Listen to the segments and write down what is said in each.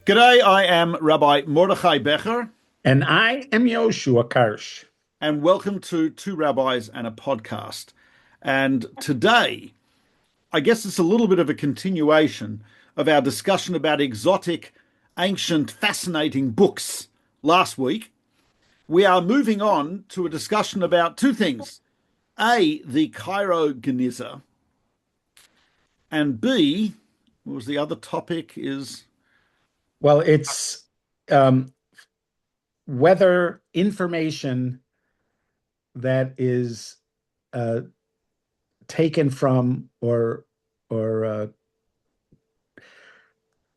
G'day, I am Rabbi Mordechai Becher, And I am Yoshua Karsh. and welcome to Two Rabbis and a Podcast. And today, I guess it's a little bit of a continuation of our discussion about exotic, ancient, fascinating books last week. We are moving on to a discussion about two things. A, the Cairo Geniza, and B, what was the other topic is Well, it's um, whether information that is uh, taken from or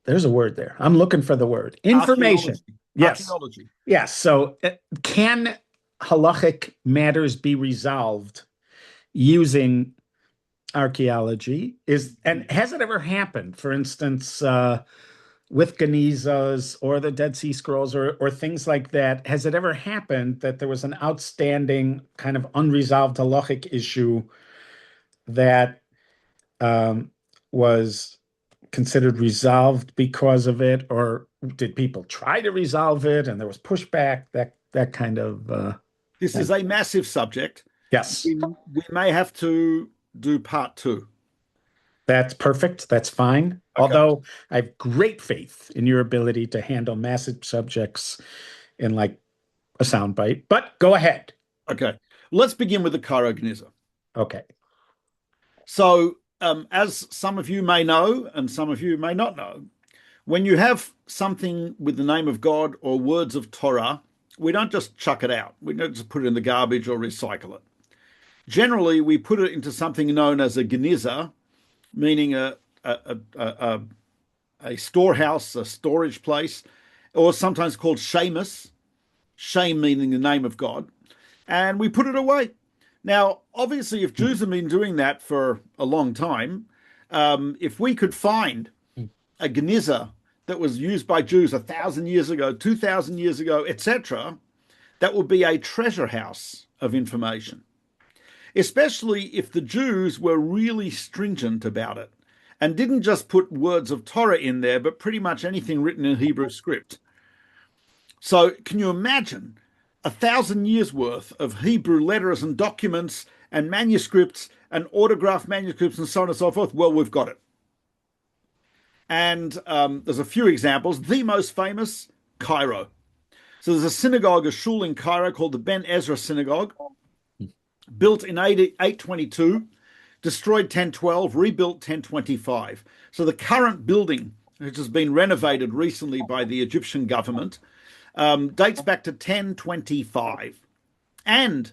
there's a word there. I'm looking for the word. Information. archaeology. Yes. Archaeology. Yes. So can halachic matters be resolved using archaeology? And has it ever happened? For instance, with Genizas or the Dead Sea Scrolls or things like that, has it ever happened that there was an outstanding kind of unresolved halachic issue that was considered resolved because of it, or did people try to resolve it and there was pushback? That kind of This is a massive subject. yes, We may have to do part two. that's perfect. That's fine. Okay. Although I have great faith in your ability to handle massive subjects in like a soundbite. But go ahead. Okay. Let's begin with the Cairo Geniza. Okay. So, as some of you may know, and some of you may not know, when you have something with the name of God or words of Torah, we don't just chuck it out. We don't just put it in the garbage or recycle it. Generally, we put it into something known as a geniza, meaning a storehouse, a storage place, or sometimes called shamus, shame meaning the name of God, and we put it away. Now, obviously, if Jews have been doing that for a long time, if we could find a geniza that was used by Jews 1,000 years ago, 2,000 years ago, etc., that would be a treasure house of information, especially if the Jews were really stringent about it and didn't just put words of Torah in there, but pretty much anything written in Hebrew script. So can you imagine 1,000 years worth of Hebrew letters and documents and manuscripts and autographed manuscripts and so on and so forth? Well, we've got it. And there's a few examples. The most famous, Cairo. So there's a synagogue, a shul in Cairo called the Ben Ezra Synagogue, built in 822, destroyed 1012, rebuilt 1025. So the current building, which has been renovated recently by the Egyptian government, dates back to 1025. And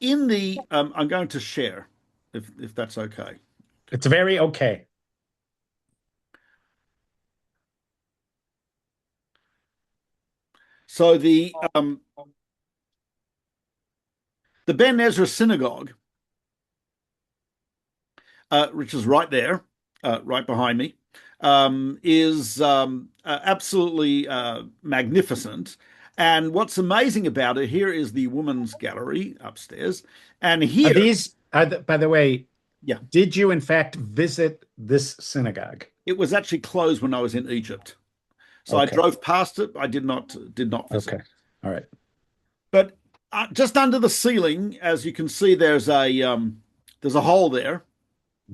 in the, I'm going to share, if that's okay. It's very okay. So the Ben Ezra Synagogue, which is right there, right behind me, is absolutely magnificent. And what's amazing about it, here is the women's gallery upstairs. And Are here, these, by the way, yeah, did you in fact visit this synagogue? it was actually closed when I was in Egypt. So I Okay. drove past it. I did not visit. Okay. All right. But just under the ceiling, as you can see, there's a hole there,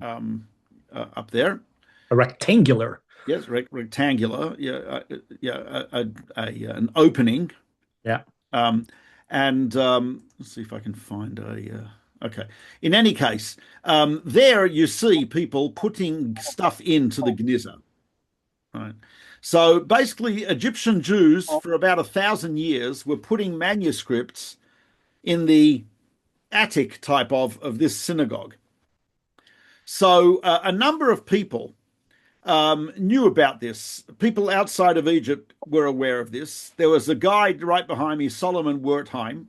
up there. A rectangular. Yes, rectangular. Yeah, an opening. Yeah. Um, and let's see if I can find a. Okay. In any case, there you see people putting stuff into the Geniza. Right. So basically, Egyptian Jews for about 1,000 years were putting manuscripts in the attic type of this synagogue. So a number of people knew about this. People outside of Egypt were aware of this. There was a guy right behind me, Solomon Wertheim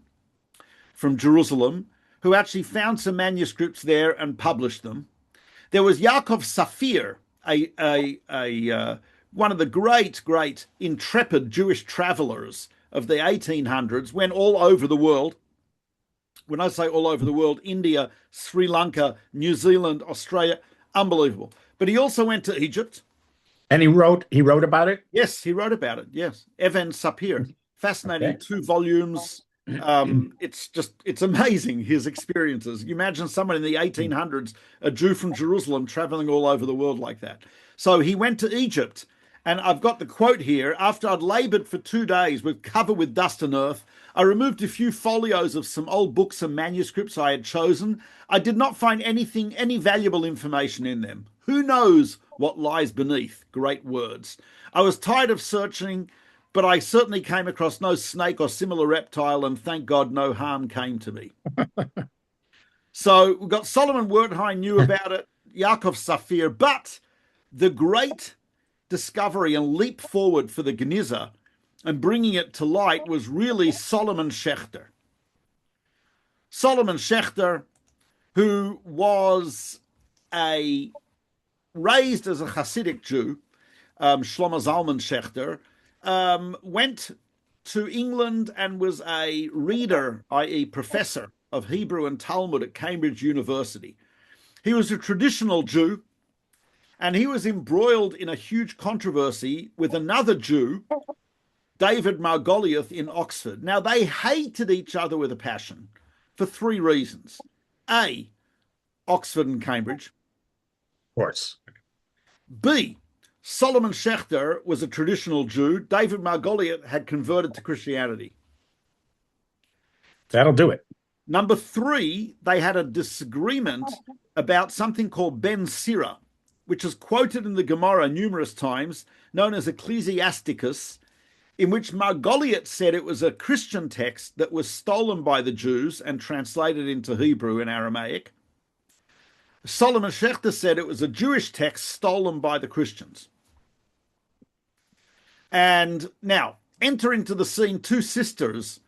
from Jerusalem, who actually found some manuscripts there and published them. There was Yaakov Safir, one of the great intrepid Jewish travelers of the 1800s, went all over the world. When I say all over the world, India, Sri Lanka, New Zealand, Australia, unbelievable. But he also went to Egypt. And he wrote about it. Yes, he wrote about it. Yes, Evan Sapir. Fascinating, Okay. 2 volumes. It's amazing his experiences. You imagine someone in the 1800s, a Jew from Jerusalem, traveling all over the world like that. So he went to Egypt, and I've got the quote here. After I'd labored for 2 days with covered with dust and earth, I removed a few folios of some old books and manuscripts I had chosen. I did not find any valuable information in them. Who knows what lies beneath? Great words. I was tired of searching, but I certainly came across no snake or similar reptile, and thank God no harm came to me. So we've got Solomon Wertheim knew about it, Yaakov Safir, but the great discovery and leap forward for the Geniza and bringing it to light was really Solomon Schechter. Solomon Schechter, who was raised as a Hasidic Jew, Shlomo Zalman Schechter, went to England and was a reader, i.e. professor of Hebrew and Talmud at Cambridge University. He was a traditional Jew, and he was embroiled in a huge controversy with another Jew, David Margoliouth, in Oxford. Now, they hated each other with a passion for 3 reasons. A, Oxford and Cambridge. Of course. B, Solomon Schechter was a traditional Jew. David Margoliouth had converted to Christianity. That'll do it. Number 3, they had a disagreement about something called Ben Sira, which is quoted in the Gemara numerous times, known as Ecclesiasticus, in which Margoliouth said it was a Christian text that was stolen by the Jews and translated into Hebrew and Aramaic. Solomon Schechter said it was a Jewish text stolen by the Christians. And now, enter into the scene 2 sisters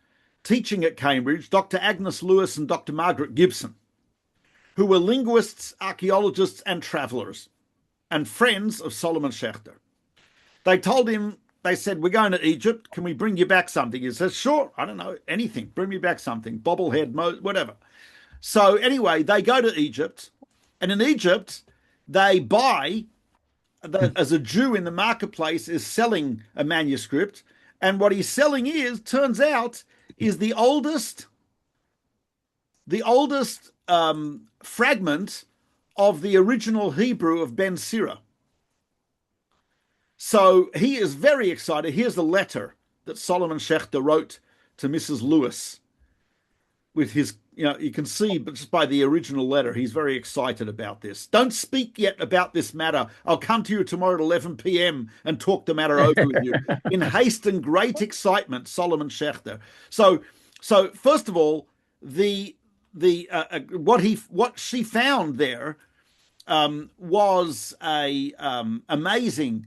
teaching at Cambridge, Dr. Agnes Lewis and Dr. Margaret Gibson, who were linguists, archaeologists, and travellers, and friends of Solomon Schechter. They told him, they said, we're going to Egypt. Can we bring you back something? He says, sure, I don't know, anything. Bring me back something, bobblehead, whatever. So anyway, they go to Egypt, and in Egypt, they buy, as a Jew in the marketplace is selling a manuscript, and what he's selling turns out, is the oldest fragment of the original Hebrew of Ben Sira. So he is very excited. Here's the letter that Solomon Schechter wrote to Mrs. Lewis with his, you can see, but just by the original letter, he's very excited about this. Don't speak yet about this matter. I'll come to you tomorrow at 11 p.m. and talk the matter over with you. In haste and great excitement, Solomon Schechter. So first of all, what she found there was amazing.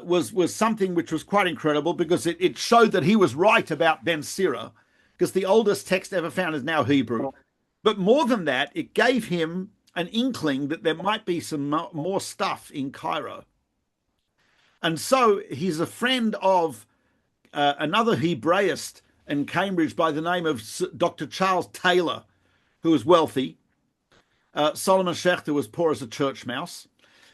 Was something which was quite incredible, because it showed that he was right about Ben Sira, because the oldest text ever found is now Hebrew. But more than that, it gave him an inkling that there might be some more stuff in Cairo. And so he's a friend of another Hebraist in Cambridge by the name of Dr. Charles Taylor, who was wealthy. Solomon Schechter was poor as a church mouse.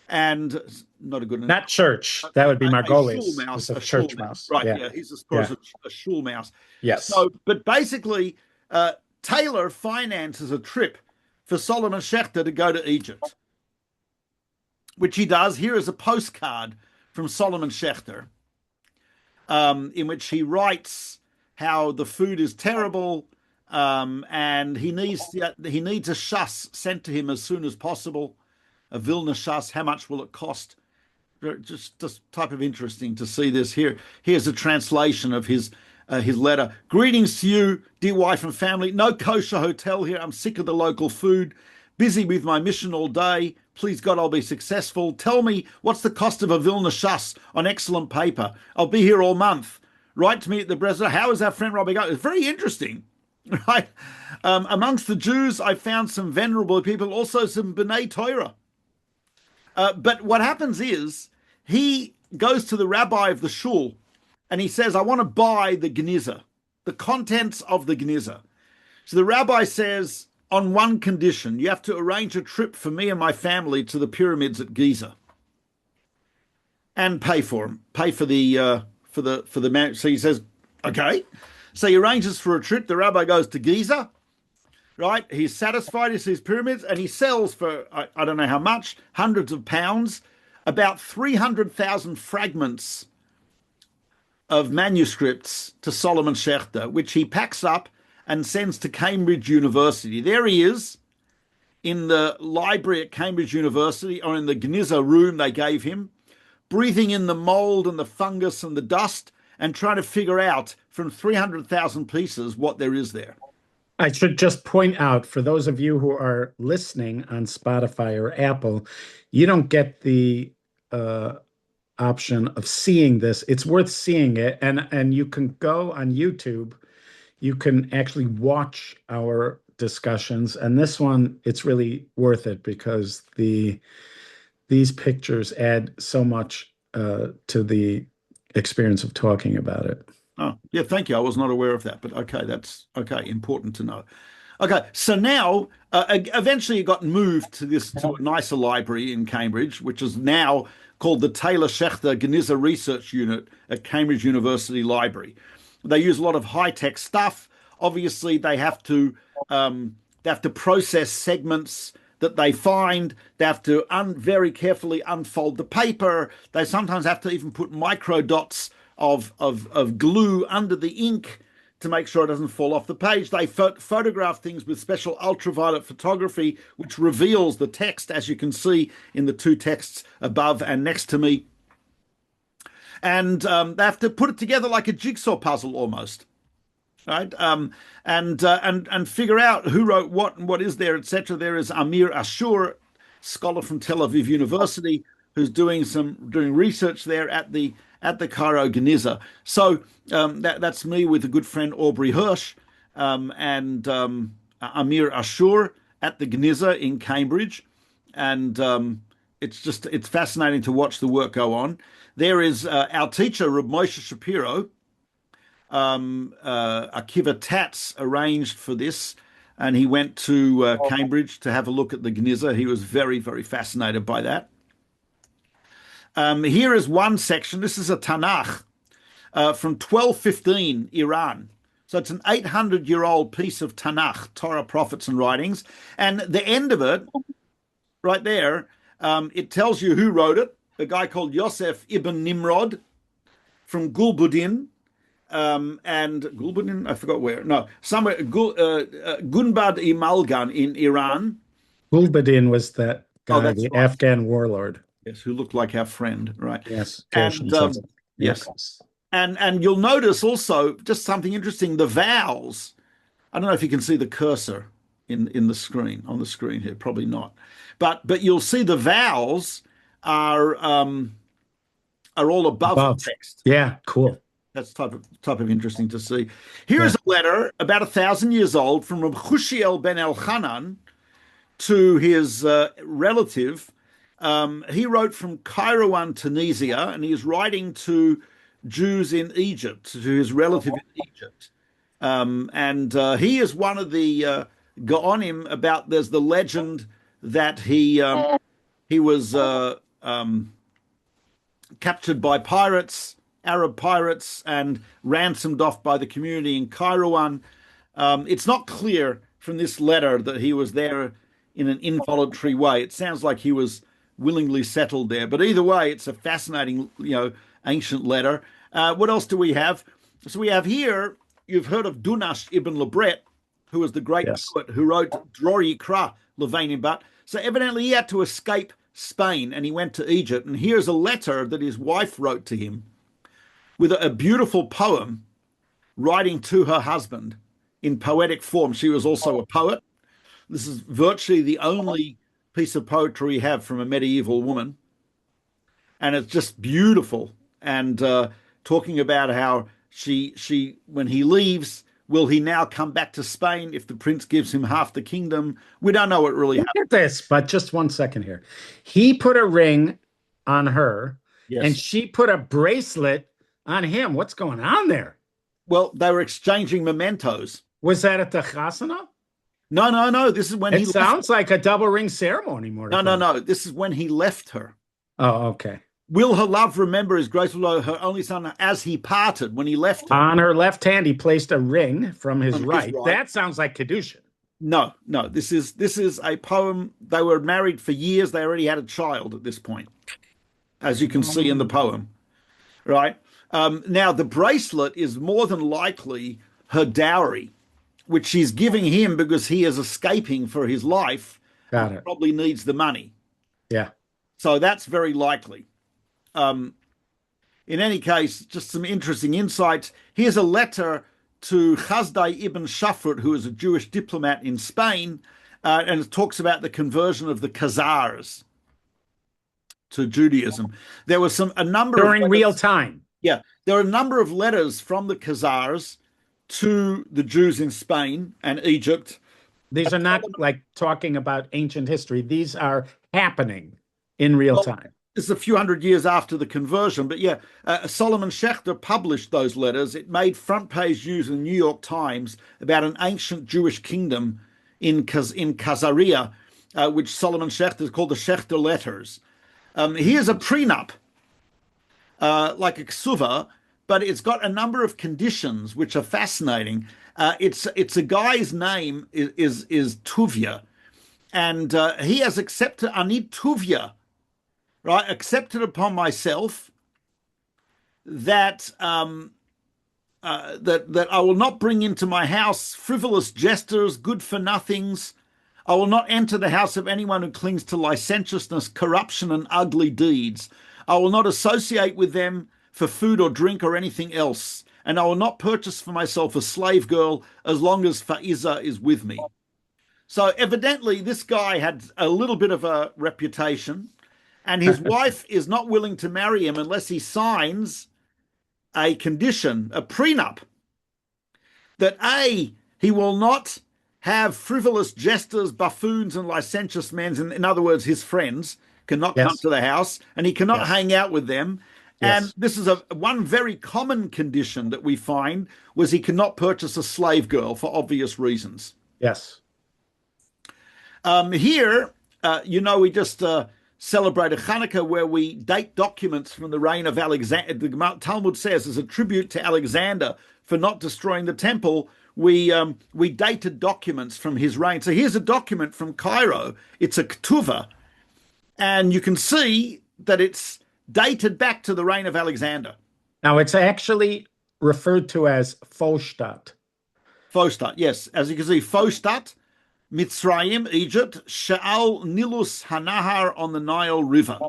And not a good enough. Not church. That would be Margoliouth. A church mouse. Right, yeah. He's as poor as a shul mouse. Yes. So, but basically, Taylor finances a trip for Solomon Schechter to go to Egypt, which he does. Here is a postcard from Solomon Schechter, in which he writes how the food is terrible, and he needs a shas sent to him as soon as possible. A Vilna shas, how much will it cost? Just type of interesting to see this here. Here's a translation of his letter. Greetings to you, dear wife and family. No kosher hotel here. I'm sick of the local food. Busy with my mission all day. Please God, I'll be successful. Tell me, what's the cost of a Vilna shas on excellent paper? I'll be here all month. Write to me at the Bresler. How is our friend Robbie going? It's very interesting. Right. Amongst the Jews, I found some venerable people, also some B'nai Torah. But what happens is he goes to the rabbi of the shul and he says, I want to buy the Geniza, the contents of the Geniza. So the rabbi says, on one condition, you have to arrange a trip for me and my family to the pyramids at Giza. and pay for him, pay for the man. So he says, okay. So he arranges for a trip. The rabbi goes to Giza, right? He's satisfied. He sees pyramids, and he sells for I don't know how much, hundreds of pounds, about 300,000 fragments of manuscripts to Solomon Schechter, which he packs up and sends to Cambridge University. There he is in the library at Cambridge University, or in the Geniza room they gave him, breathing in the mold and the fungus and the dust and trying to figure out from 300,000 pieces what there is there. I should just point out, for those of you who are listening on Spotify or Apple, you don't get the option of seeing this. It's worth seeing it, and you can go on YouTube. You can actually watch our discussions, and this one, it's really worth it because these pictures add so much to the experience of talking about it. Oh, yeah, thank you. I was not aware of that, but okay, that's okay, important to know. Okay, so now eventually it got moved to a nicer library in Cambridge, which is now called the Taylor Schechter Geniza Research Unit at Cambridge University Library. They use a lot of high-tech stuff. Obviously, they have to process segments that they find. They have to very carefully unfold the paper. They sometimes have to even put micro dots of glue under the ink to make sure it doesn't fall off the page. They photograph things with special ultraviolet photography, which reveals the text, as you can see in the two texts above and next to me. And they have to put it together like a jigsaw puzzle almost, right? And figure out who wrote what and what is there, etc. There is Amir Ashur, scholar from Tel Aviv University, who's doing research there at the Cairo Geniza. So that's me with a good friend Aubrey Hirsch and Amir Ashur at the Geniza in Cambridge, and it's fascinating to watch the work go on. There is our teacher, Reb Moshe Shapiro. Akiva Tatz arranged for this, and he went to Cambridge to have a look at the Geniza. He was very, very fascinated by that. Here is one section. This is a Tanakh from 1215 Iran. So it's an 800-year-old piece of Tanakh, Torah, Prophets, and Writings. And the end of it, right there, it tells you who wrote it. A guy called Yosef ibn Nimrod from Gulbuddin. And Gulbuddin, I forgot where. No, somewhere, Gunbad Imalgan in Iran. Gulbuddin was that guy, the right. Afghan warlord. Yes, who looked like our friend, right? Yes. And, yes. And you'll notice also just something interesting, the vowels. I don't know if you can see the cursor in the screen, on the screen here, probably not. But you'll see the vowels are all above the text. Yeah, cool. That's type of interesting to see. Here's a letter about 1,000 years old from Reb Chushiel ben Elchanan to his relative. He wrote from Cairo, Tunisia, and he is writing to Jews in Egypt, to his relative in Egypt. And he is one of the Gaonim about, there's the legend that he was captured by pirates, Arab pirates, and ransomed off by the community in Cairo. It's not clear from this letter that he was there in an involuntary way. It sounds like he was willingly settled there. But either way, it's a fascinating, ancient letter. What else do we have? So we have here, you've heard of Dunash ibn Lebret, who was the great poet who wrote Dror Yikra Levanim Bat. So evidently he had to escape Spain and he went to Egypt. And here's a letter that his wife wrote to him with a beautiful poem writing to her husband in poetic form. She was also a poet. This is virtually the only piece of poetry we have from a medieval woman. And it's just beautiful. And talking about how she, when he leaves, will he now come back to Spain if the prince gives him half the kingdom? We don't know what really happened. Look at this, but just 1 second here. He put a ring on her, and she put a bracelet on him. What's going on there? Well, they were exchanging mementos. Was that at the chasana? No. This is when sounds like a double ring ceremony more. No. This is when he left her. Oh, okay. Will her love remember his graceful love, her only son, as he parted when he left her On her left hand, he placed a ring from his on his right. right? That sounds like Kedushin. No, no. This is a poem. They were married for years. They already had a child at this point, as you can see in the poem, right? Now the bracelet is more than likely her dowry, which she's giving him because he is escaping for his life and Got it. probably needs the money. Yeah. So that's very likely. Um, in any case, just some interesting insights. Here's a letter to Chazdai ibn Shafrut, who is a Jewish diplomat in Spain, and it talks about the conversion of the Khazars to Judaism. There was a number of During real letters, time. yeah, there are a number of letters from the Khazars to the Jews in Spain and Egypt. These are not like talking about ancient history. These are happening in real Well, time. it's a few hundred years after the conversion, but yeah, Solomon Schechter published those letters. It made front page news in the New York Times about an ancient Jewish kingdom in Khazaria, which Solomon Schechter called the Schechter Letters. Here's a prenup, like a ksuva, but it's got a number of conditions which are fascinating. It's a guy's name is Tuvia, and he has accepted Anit Tuvia, right? Accepted upon myself that that I will not bring into my house frivolous jesters, good for nothings. I will not enter the house of anyone who clings to licentiousness, corruption, and ugly deeds. I will not associate with them for food or drink or anything else. And I will not purchase for myself a slave girl as long as Faiza is with me. So evidently, this guy had a little bit of a reputation, and his wife is not willing to marry him unless he signs a condition, a prenup, that A, he will not have frivolous jesters, buffoons, and licentious men, in other words, his friends, cannot come Yes. to the house, and he cannot Yes. hang out with them. And Yes. this is one very common condition that we find was he cannot purchase a slave girl for obvious reasons. Yes. Here, we just celebrated Hanukkah where we date documents from the reign of Alexander. The Talmud says as a tribute to Alexander for not destroying the temple, we dated documents from his reign. So here's a document from Cairo. It's a ketuvah, and you can see that it's dated back to the reign of Alexander. Now it's actually referred to as Fostat. Fostat, yes. As you can see, Fostat, Mitzrayim, Egypt, Sha'al Nilus Hanahar on the Nile River.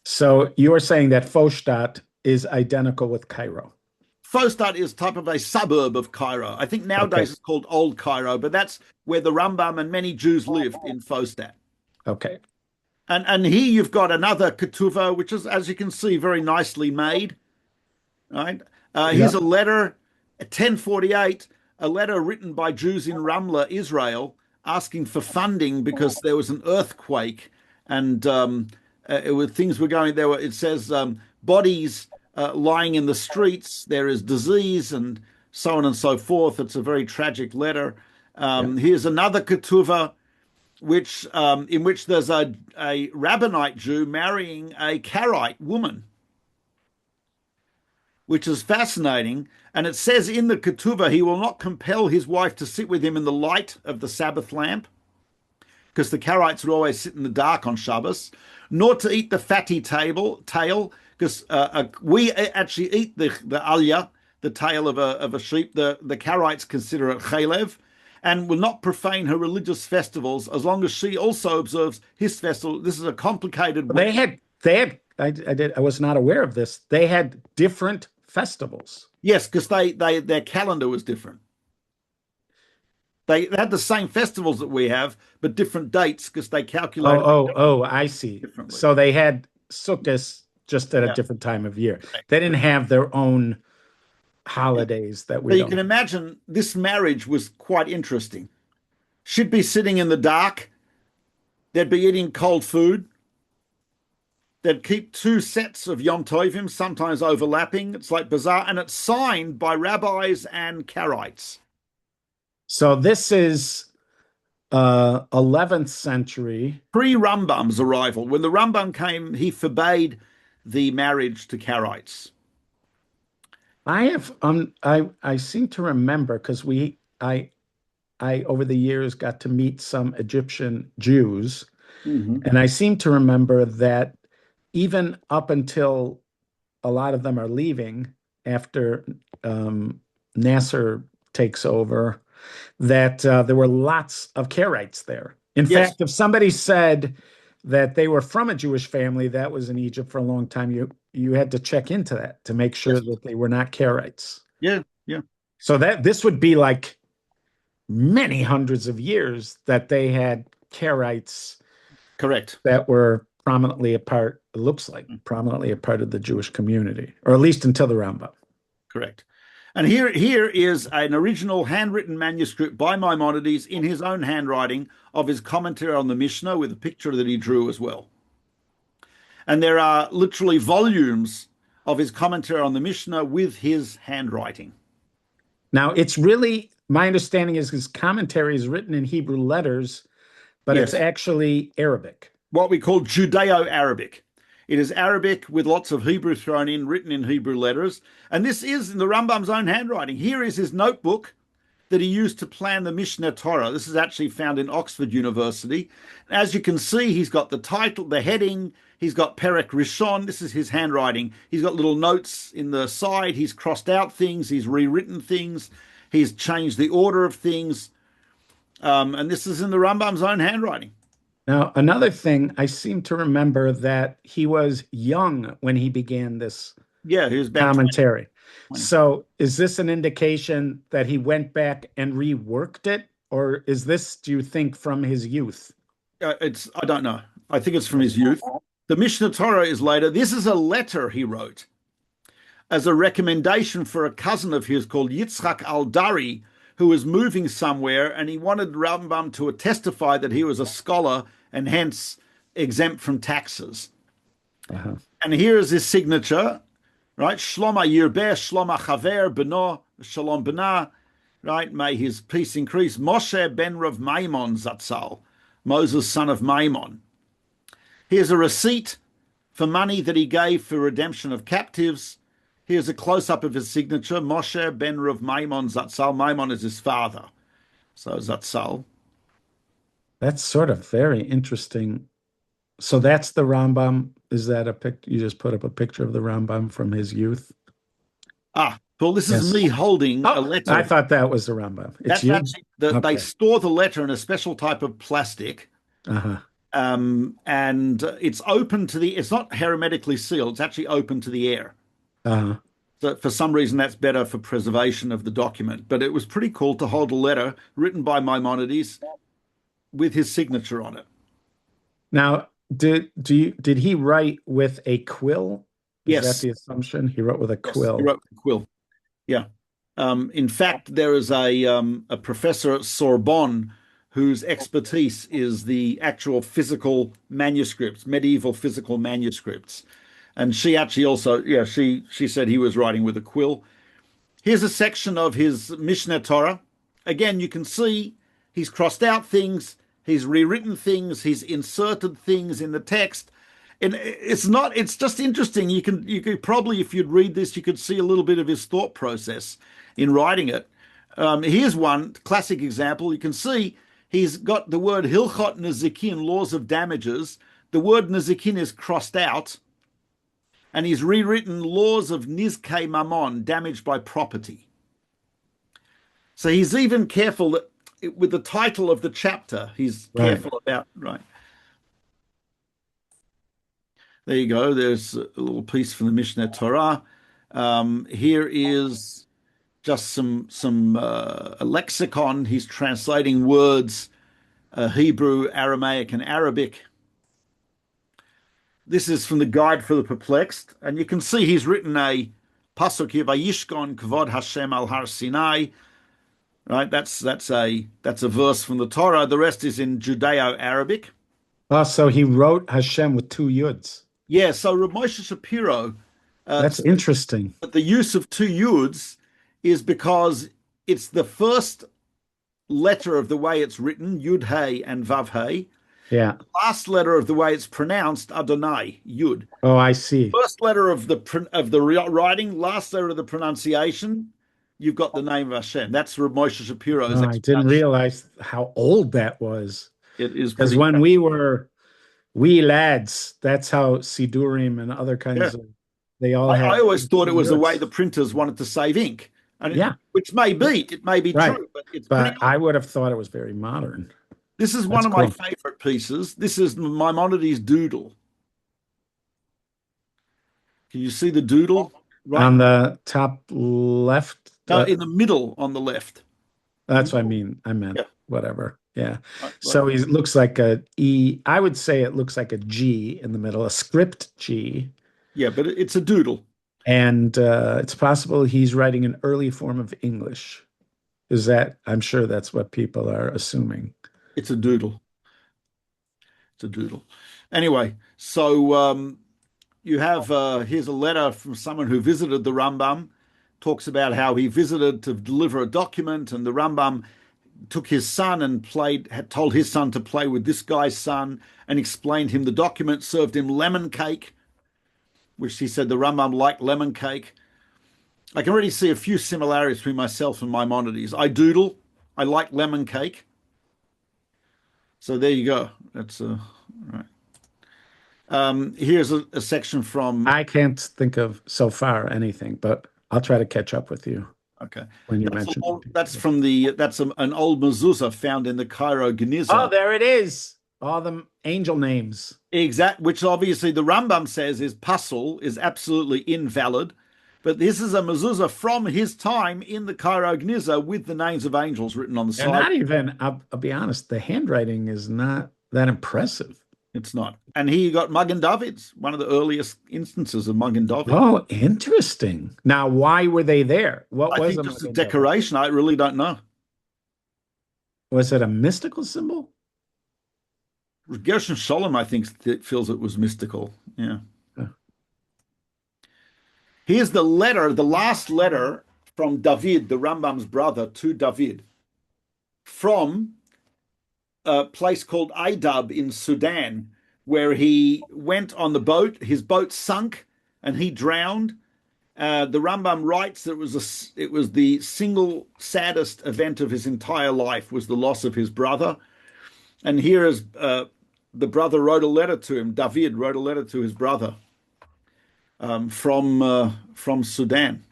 So you're saying that Fostat is identical with Cairo. Fostat is type of a suburb of Cairo. I think nowadays it's called Old Cairo, but that's where the Rambam and many Jews lived, in Fostat. Okay. And here you've got another ketuvah, which is, as you can see, very nicely made. Right? Here's a letter, 1048, a letter written by Jews in Ramla, Israel, asking for funding because there was an earthquake and things were going there. It says bodies lying in the streets. There is disease and so on and so forth. It's a very tragic letter. Here's another ketuvah, in which there's a Rabbinite Jew marrying a Karaite woman, which is fascinating. And it says in the ketuvah, he will not compel his wife to sit with him in the light of the Sabbath lamp, because the Karaites would always sit in the dark on Shabbos, nor to eat the fatty tail, because we actually eat the aliyah, the tail of a sheep. The Karaites consider it chalev, and will not profane her religious festivals as long as she also observes his festival. This is a complicated. I was not aware of this. They had different festivals. Yes, because their calendar was different. They had the same festivals that we have, but different dates because they calculated. I see. So they had Sukkot just at a different time of year. They didn't have their own holidays that we. So you can imagine this marriage was quite interesting. She'd be sitting in the dark. They'd be eating cold food. They'd keep two sets of Yom Tovim, sometimes overlapping. It's like bizarre, and it's signed by rabbis and Karaites. So this is 11th century. Pre-Rambam's arrival. When the Rambam came, he forbade the marriage to Karaites. I seem to remember because I over the years got to meet some Egyptian Jews, Mm-hmm. and I seem to remember that even up until a lot of them are leaving after Nasser takes over, that there were lots of Karaites there. In Yes, fact, if somebody said that they were from a Jewish family that was in Egypt for a long time, you had to check into that to make sure yes, that they were not Karaites. yeah, yeah, So that this would be like many hundreds of years that they had Karaites correct. that were prominently a part, it looks like prominently a part of the Jewish community, or at least until the Rambam. Correct. And here is an original handwritten manuscript by Maimonides in his own handwriting of his commentary on the Mishnah with a picture that he drew as well. And there are literally volumes of his commentary on the Mishnah with his handwriting. Now, it's really, my understanding is his commentary is written in Hebrew letters, but it's Yes, actually Arabic. what we call Judeo-Arabic. It is Arabic with lots of Hebrew thrown in, written in Hebrew letters. And this is in the Rambam's own handwriting. Here is his notebook that he used to plan the Mishneh Torah. This is actually found in Oxford University. As you can see, he's got the title, the heading, he's got Perek Rishon. This is his handwriting. He's got little notes in the side. He's crossed out things, he's rewritten things, he's changed the order of things. And this is in the Rambam's own handwriting. Now, another thing, I seem to remember that he was young when he began this Yeah, he was about 20. commentary. So is this an indication that he went back and reworked it? Or is this, do you think, from his youth? I don't know. I think it's from his youth. The Mishneh Torah is later. This is a letter he wrote as a recommendation for a cousin of his called Yitzchak al-Dari, who was moving somewhere, and he wanted Rambam to testify that he was a scholar and hence exempt from taxes. Uh-huh. And here is his signature, right? Shloma Yirbeh, Shloma Chaver, Beno, Shalom Bena, right? May his peace increase. Moshe ben Rav Maimon Zatzal, Moses, son of Maimon. Here's a receipt for money that he gave for redemption of captives. Here's a close-up of his signature, Moshe ben Rav Maimon Zatzal. Maimon is his father, so Zatzal. That's sort of very interesting. So that's the Rambam. Is that a pic? You just put up a picture of the Rambam from his youth? Paul, this is Yes. me holding a letter. I thought that was the Rambam. It's That's you? actually Okay. they store the letter in a special type of plastic. Uh-huh. And it's open to the, it's not hermetically sealed, it's actually open to the air. Uh-huh. So for some reason, that's better for preservation of the document. But it was pretty cool to hold a letter written by Maimonides with his signature on it. Now, did he write with a quill? Is Yes. that the assumption? He wrote with a Yes, quill. he wrote with a quill. Yeah. In fact, there is a professor at Sorbonne whose expertise is the actual physical manuscripts, medieval physical manuscripts. And she actually also, yeah, she said he was writing with a quill. Here's a section of his Mishneh Torah. Again, you can see he's crossed out things, he's rewritten things, he's inserted things in the text. And it's just interesting. You could probably, if you'd read this, you could see a little bit of his thought process in writing it. Here's one classic example. You can see he's got the word Hilchot Nezikin, laws of damages. The word Nezikin is crossed out. And he's rewritten laws of Nizkei Mammon, damage by property. So he's even careful that with the title of the chapter, he's careful about, right. There you go. There's a little piece from the Mishneh Torah. Here is just some a lexicon. He's translating words, Hebrew, Aramaic, and Arabic. This is from the Guide for the Perplexed, and you can see he's written a pasuk here, Vayishkon Kvod Hashem al Har Sinai. Right, that's a verse from the Torah. The rest is in Judeo-Arabic. Oh, so he wrote Hashem with two yuds. Yeah, so Rav Moshe Shapiro. That's interesting. But the use of two yuds is because it's the first letter of the way it's written, Yud Hey and Vav Hey. Yeah. Last letter of the way it's pronounced, Adonai, Yud. Oh, I see. First letter of the writing, last letter of the pronunciation, you've got the name of Hashem. That's Rav Moshe Shapiro's Oh, I didn't explanation. realize how old that was. It is Because pretty. when we were wee lads, that's how Sidurim and other Yeah. kinds of they all I had always thought it was the way words. the printers wanted to save ink, Yeah, which it may be right. true, but it's pretty But old. I would have thought it was very modern. This is one That's of my cool. favorite pieces. This is Maimonides' doodle. Can you see the doodle? Right? On the top left, No, in the middle on the left. that's what I mean. I meant Yeah. whatever. Yeah. Right. So he looks like a E. I would say it looks like a G in the middle, a script G. Yeah, but it's a doodle. And it's possible he's writing an early form of English. Is that, I'm sure that's what people are assuming. It's a doodle. It's a doodle. Anyway, so you have here's a letter from someone who visited the Rambam, talks about how he visited to deliver a document, and the Rambam took his son and had told his son to play with this guy's son and explained him the document, served him lemon cake, which he said the Rambam liked lemon cake. I can already see a few similarities between myself and Maimonides. I doodle. I like lemon cake. So there you go. That's right. Here's a section from. I can't think of so far anything, but I'll try to catch up with you Okay, when you mention it. that's from an old mezuzah found in the Cairo Oh, Geniza. there it is. All the angel names. Which obviously the Rambam says is pasul, is absolutely invalid. But this is a mezuzah from his time in the Cairo Geniza with the names of angels written on the They're side. not even, I'll be honest, the handwriting is not that impressive. It's not. And here you got Magen David's, one of the earliest instances of Magen David. Oh, interesting. Now, why were they there? What I was think a just a Magen David? decoration. I really don't know. Was it a mystical symbol? Gershon Sholem, I think, feels it was mystical. Yeah. Huh. Here's the letter, the last letter from David, the Rambam's brother, to David, from a place called Aydab in Sudan, where he went on the boat. His boat sunk and he drowned. The Rambam writes that it was the single saddest event of his entire life was the loss of his brother. And here is the brother wrote a letter to him. David wrote a letter to his brother from Sudan.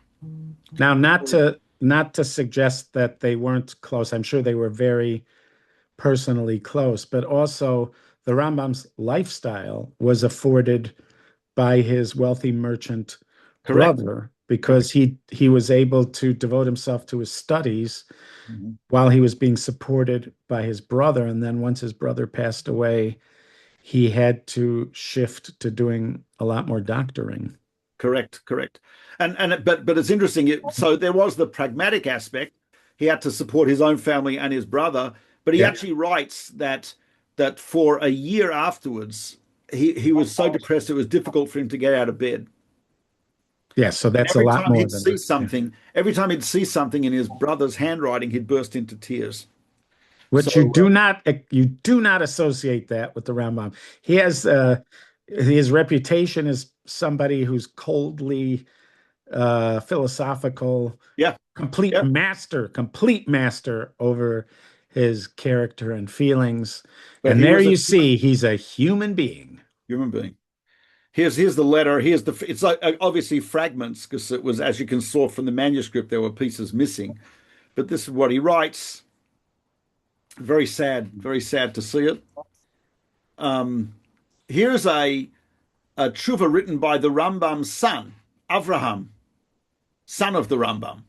Now, not to suggest that they weren't close. I'm sure they were very personally close, but also the Rambam's lifestyle was afforded by his wealthy merchant Correct. brother because he was able to devote himself to his studies while he was being supported by his brother. And then once his brother passed away, he had to shift to doing a lot more doctoring. Correct. But it's interesting. So there was the pragmatic aspect. He had to support his own family and his brother, but he actually writes that for a year afterwards, he was so depressed it was difficult for him to get out of bed. Yeah, so that's a lot more than every time he'd see something in his brother's handwriting, he'd burst into tears. Which you do not associate that with the Rambam. He has his reputation as somebody who's coldly philosophical, complete master over his character and feelings. But and there you see he's a human being. Here's the letter. It's like obviously fragments because it was, as you can saw from the manuscript, there were pieces missing. But this is what he writes. Very sad to see it. Here's a tshuva written by the Rambam's son, Avraham, son of the Rambam.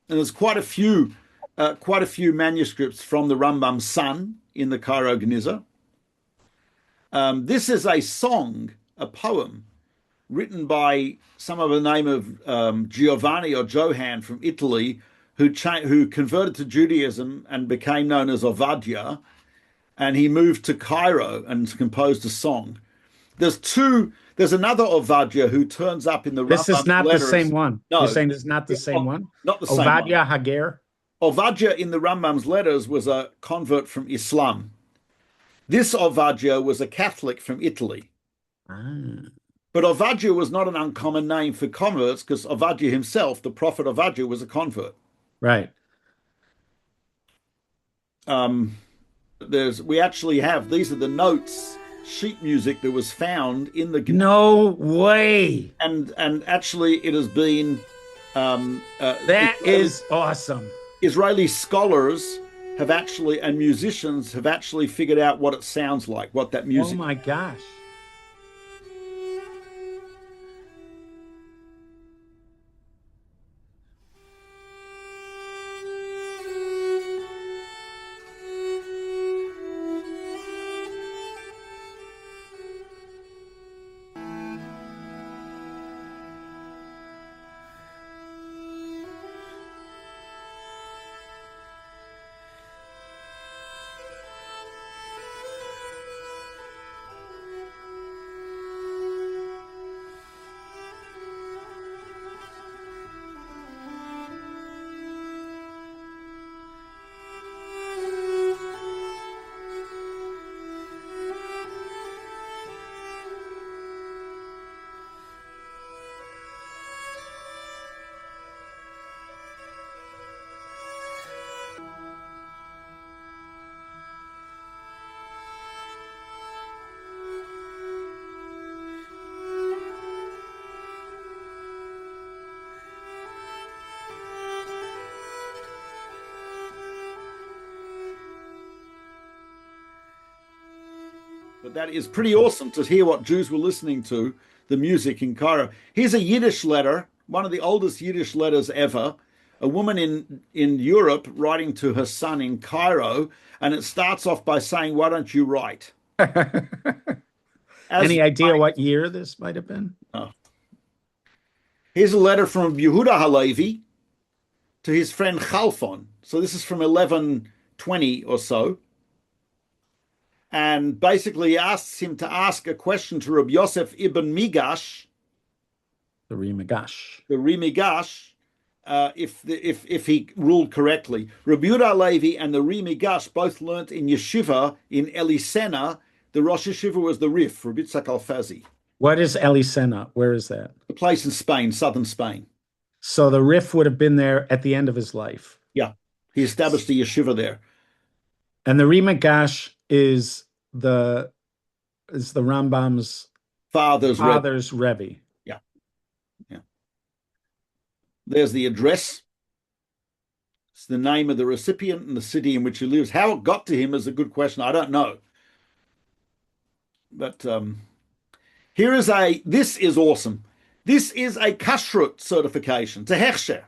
And there's quite a few manuscripts from the Rambam's son in the Cairo Geniza. This is a song, a poem, written by some of the name of Giovanni or Johann from Italy, who converted to Judaism and became known as Ovadia, and he moved to Cairo and composed a song. There's another Ovadia who turns up in the Rambam's This is not letters. the same one. No, you're saying this is not the same one? Not the same Ovadia one. Hager? Ovadia in the Rambam's letters was a convert from Islam. This Ovadia was a Catholic from Italy. Ah, But Ovadia was not an uncommon name for converts because Ovadia himself, the prophet Ovadia, was a convert. right. We actually have these are the notes, sheet music that was found in the No way. and actually it has been That is awesome. Israeli scholars have actually and musicians have actually figured out what it sounds like, what that Oh music. my gosh. But that is pretty awesome to hear what Jews were listening to, the music in Cairo. Here's a Yiddish letter, one of the oldest Yiddish letters ever. A woman in Europe writing to her son in Cairo, and it starts off by saying, "Why don't you write?" As Any idea what year this might have been? oh. Here's a letter from Yehuda Halevi to his friend Chalfon. So this is from 1120 or so. And basically asks him to ask a question to Rabbi Yosef ibn Migash, The Rimigash. the Rimigash, if he ruled correctly. Rabbi Yehuda Halevi and the Rimigash both learnt in yeshiva in Elisena. The Rosh Yeshiva was the Rif, Rabbi Yitzhak Alfazi. What is Elisena? Where is that? A place in Spain, southern Spain. So the Rif would have been there at the end of his life. Yeah, he established a yeshiva there. And the Rimigash is the Rambam's Father's Rebbe. Yeah. Yeah. There's the address. It's the name of the recipient and the city in which he lives. How it got to him is a good question. I don't know. But this is awesome. This is a kashrut certification to Hechsher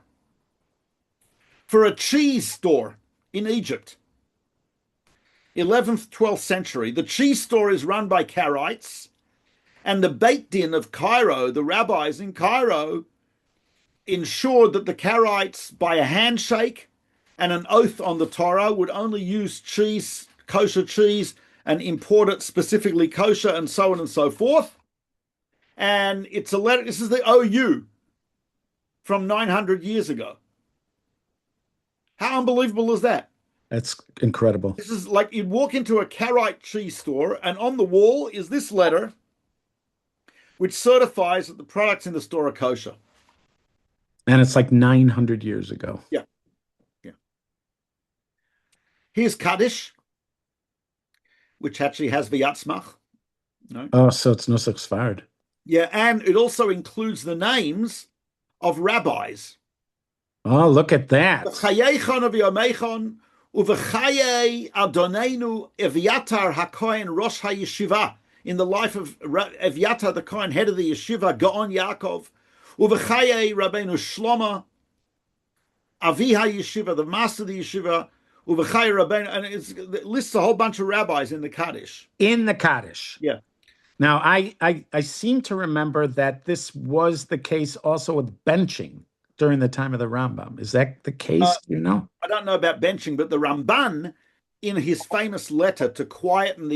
for a cheese store in Egypt. 11th, 12th century. The cheese store is run by Karaites, and the Beit Din of Cairo, the rabbis in Cairo, ensured that the Karaites, by a handshake and an oath on the Torah, would only use cheese, kosher cheese, and import it specifically kosher, and so on and so forth. And it's a letter. This is the OU from 900 years ago. How unbelievable is that? That's incredible. This is like you'd walk into a Karaite cheese store, and on the wall is this letter, which certifies that the products in the store are kosher. And it's like 900 years ago. Yeah. Yeah. Here's Kaddish, which actually has V'yatzmach. No? Oh, so it's Nusach Sfard. Yeah, and it also includes the names of rabbis. Oh, look at that. Uv'chaye Adonenu Eviatar HaKohen Rosh HaYeshiva, in the life of Eviatar the Kohen, head of the yeshiva, Gaon Yaakov. Uv'chaye Rabbeinu Shlomo, Avi HaYeshiva, the master of the yeshiva. Uv'chaye Rabbeinu, and it lists a whole bunch of rabbis in the Kaddish. In the Kaddish. Yeah. Now, I seem to remember that this was the case also with benching during the time of the Rambam. Is that the case? Do you know? I don't know about benching, but the Ramban, in his famous letter to quieten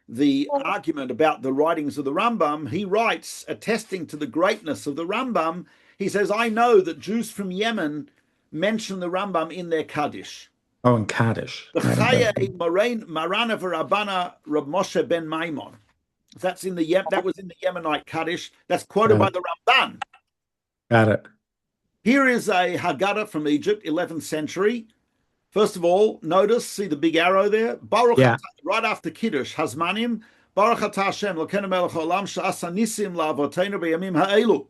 the argument about the writings of the Rambam, he writes, attesting to the greatness of the Rambam, he says, "I know that Jews from Yemen mention the Rambam in their Kaddish. Oh, and Kaddish. The Not a bad Chaye Marana v'Rabbana Rab Moshe ben Maimon. That was in the Yemenite Kaddish. That's quoted by the Ramban. Got it. Here is a Haggadah from Egypt, 11th century. First of all, see the big arrow there? Baruch Yeah. right after Kiddush, Hazmanim, Baruch atah Hashem, Elokeinu melech haolam, she'asa nisim la'avoteinu b'yamim ha'elu.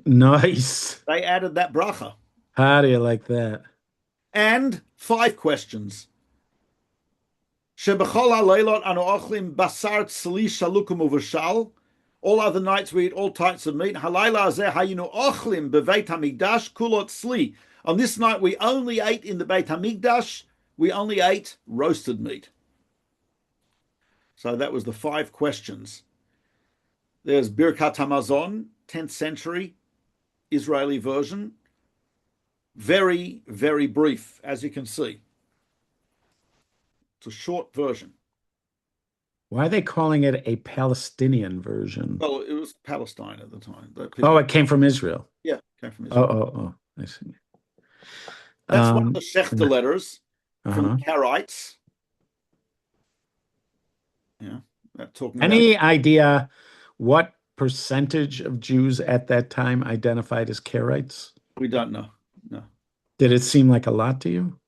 Nice. They added that bracha. How do you like that? And 5 questions. Shebechol ha'leilot anu ochlim basar tzli shalukum uvashal. All other nights we eat all types of meat. Halayla hazeh hayinu ochlim beveit hamikdash kulot tzli. On this night we only ate in the Beit Hamikdash. We only ate roasted meat. So that was the 5 questions. There's Birkat Hamazon, 10th century Israeli version. Very, very brief, as you can see. It's a short version. Why are they calling it a Palestinian version? Well, it was Palestine at the time. Oh, it came from Israel. Yeah, it came from Israel. I see. That's one of the Shechter letters from the Karaites. Yeah, talking Any idea what percentage of Jews at that time identified as Karaites? We don't know. No. Did it seem like a lot to you,